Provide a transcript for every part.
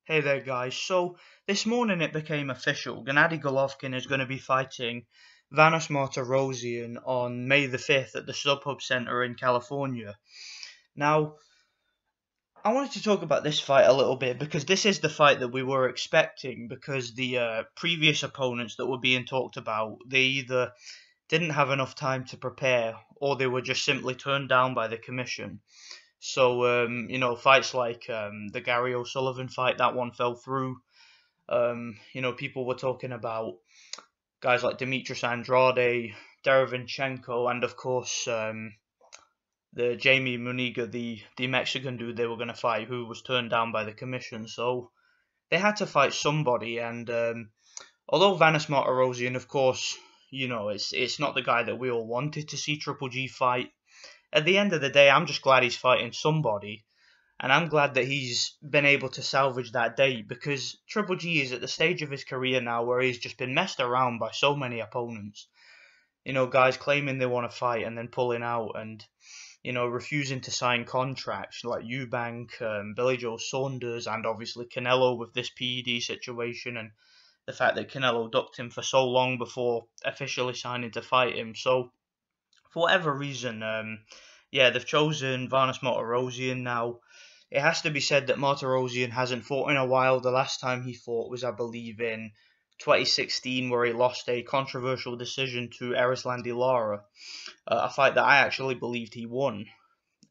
Hey there guys, so this morning it became official. Gennady Golovkin is going to be fighting Vanes Martirosyan on May the 5th at the StubHub Center in California. Now, I wanted to talk about this fight a little bit because this is the fight that we were expecting, because the previous opponents that were being talked about, they either didn't have enough time to prepare or they were just simply turned down by the commission. So, fights like the Gary O'Sullivan fight, that one fell through. People were talking about guys like Demetrius Andrade, Derevinchenko, and of course the Jamie Muniga, the Mexican dude they were going to fight, who was turned down by the commission. So they had to fight somebody, and although Vanes Martirosyan, of course, it's not the guy that we all wanted to see Triple G fight. At the end of the day, I'm just glad he's fighting somebody, and I'm glad that he's been able to salvage that date, because Triple G is at the stage of his career now where he's just been messed around by so many opponents. Guys claiming they want to fight and then pulling out, and refusing to sign contracts like Eubank, Billy Joe Saunders, and obviously Canelo with this PED situation, and the fact that Canelo ducked him for so long before officially signing to fight him. So, for whatever reason, they've chosen Vanes Martirosyan. Now, it has to be said that Martirosyan hasn't fought in a while. The last time he fought was, I believe, in 2016, where he lost a controversial decision to Erislandy Lara, a fight that I actually believed he won.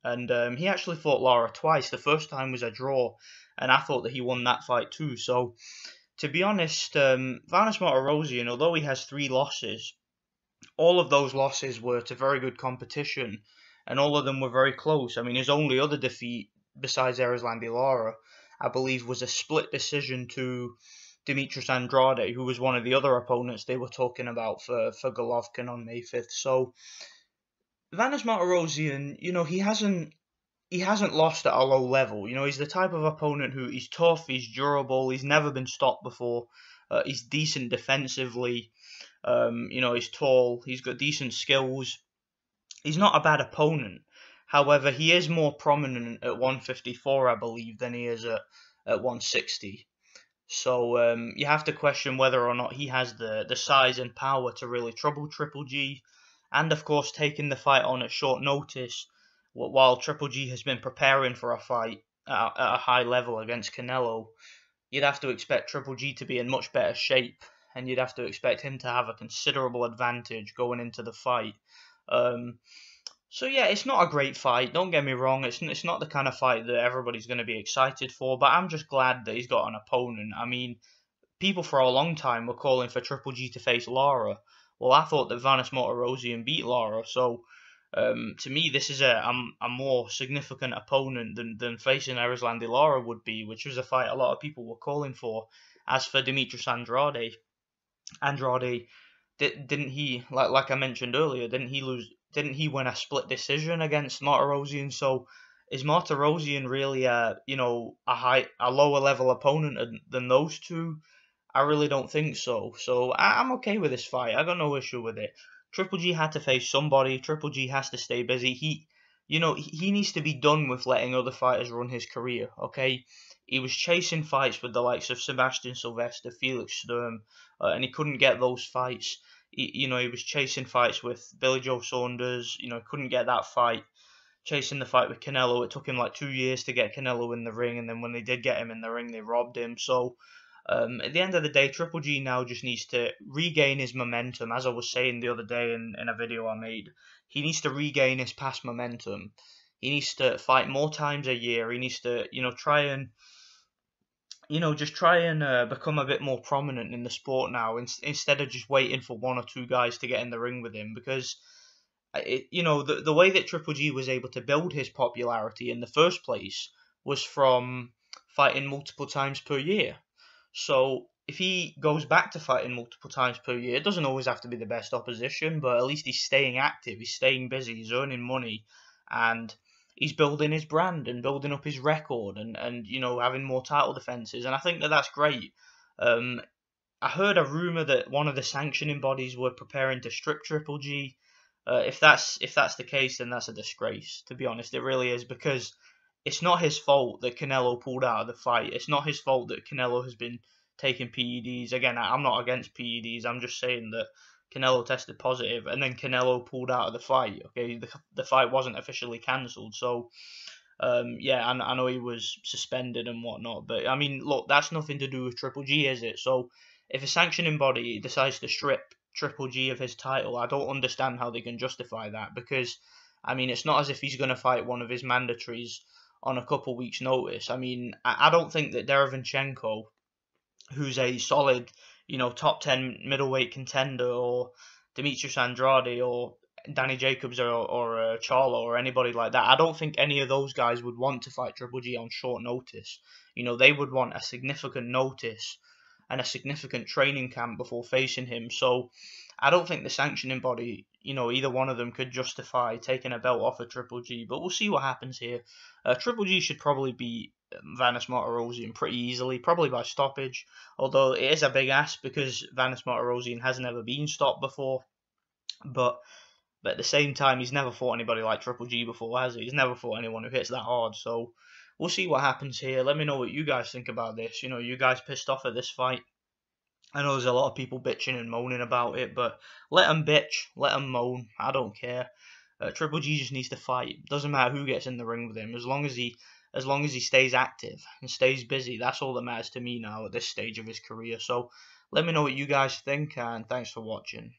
And he actually fought Lara twice. The first time was a draw, and I thought that he won that fight too. So, to be honest, Vanes Martirosyan, although he has 3 losses, all of those losses were to very good competition, and all of them were very close. I mean, his only other defeat, besides Erislandy Lara, I believe, was a split decision to Demetrius Andrade, who was one of the other opponents they were talking about for Golovkin on May 5th. So, Vanes Martirosyan, he hasn't lost at a low level. He's the type of opponent who, he's tough, he's durable, he's never been stopped before, he's decent defensively, he's tall, he's got decent skills. He's not a bad opponent. However, he is more prominent at 154, I believe, than he is at 160. So you have to question whether or not he has the size and power to really trouble Triple G. And, of course, taking the fight on at short notice, while Triple G has been preparing for a fight at a high level against Canelo, you'd have to expect Triple G to be in much better shape, and you'd have to expect him to have a considerable advantage going into the fight. So yeah, it's not a great fight, don't get me wrong, it's not the kind of fight that everybody's going to be excited for, but I'm just glad that he's got an opponent. I mean, people for a long time were calling for Triple G to face Lara. Well, I thought that Vanes Martirosyan beat Lara, so to me this is a more significant opponent than facing Erislandy Lara would be, which was a fight a lot of people were calling for. As for Demetrius Andrade, didn't he, like I mentioned earlier, didn't he win a split decision against Martirosyan? So is Martirosyan really a lower level opponent than those two? I really don't think so. So I'm okay with this fight. I got no issue with it. Triple G had to face somebody. Triple G has to stay busy. He needs to be done with letting other fighters run his career. Okay, he was chasing fights with the likes of Sebastian Sylvester, Felix Sturm, and he couldn't get those fights. He was chasing fights with Billy Joe Saunders. Couldn't get that fight. Chasing the fight with Canelo, it took him like 2 years to get Canelo in the ring, and then when they did get him in the ring, they robbed him. So at the end of the day, Triple G now just needs to regain his momentum. As I was saying the other day in a video I made, he needs to regain his past momentum. He needs to fight more times a year. He needs to, try and become a bit more prominent in the sport now, instead of just waiting for 1 or 2 guys to get in the ring with him. Because, the way that Triple G was able to build his popularity in the first place was from fighting multiple times per year. So if he goes back to fighting multiple times per year, it doesn't always have to be the best opposition, but at least he's staying active, he's staying busy, he's earning money, and he's building his brand and building up his record, and having more title defenses, and I think that that's great. I heard a rumor that one of the sanctioning bodies were preparing to strip Triple G. If that's the case, then that's a disgrace. To be honest, it really is, because it's not his fault that Canelo pulled out of the fight. It's not his fault that Canelo has been taking PEDs. Again, I'm not against PEDs. I'm just saying that Canelo tested positive, and then Canelo pulled out of the fight. Okay, the fight wasn't officially cancelled, so yeah, I know he was suspended and whatnot, but I mean, look, that's nothing to do with Triple G, is it? So if a sanctioning body decides to strip Triple G of his title, I don't understand how they can justify that, because I mean, it's not as if he's going to fight one of his mandatories on a couple weeks' notice. I mean, I don't think that Derevanchenko, who's a solid, top 10 middleweight contender, or Demetrius Andrade, or Danny Jacobs, or Charlo, or anybody like that, I don't think any of those guys would want to fight Triple G on short notice. They would want a significant notice and a significant training camp before facing him. So I don't think the sanctioning body, either one of them could justify taking a belt off of Triple G. But we'll see what happens here. Triple G should probably beat Vanes Martirosyan pretty easily, probably by stoppage. Although it is a big ask because Vanes Martirosyan has never been stopped before. But at the same time, he's never fought anybody like Triple G before, has he? He's never fought anyone who hits that hard. So we'll see what happens here. Let me know what you guys think about this. You guys pissed off at this fight? I know there's a lot of people bitching and moaning about it, but let them bitch, let them moan. I don't care. Triple G just needs to fight. Doesn't matter who gets in the ring with him, as long as he stays active and stays busy. That's all that matters to me now at this stage of his career. So let me know what you guys think, and thanks for watching.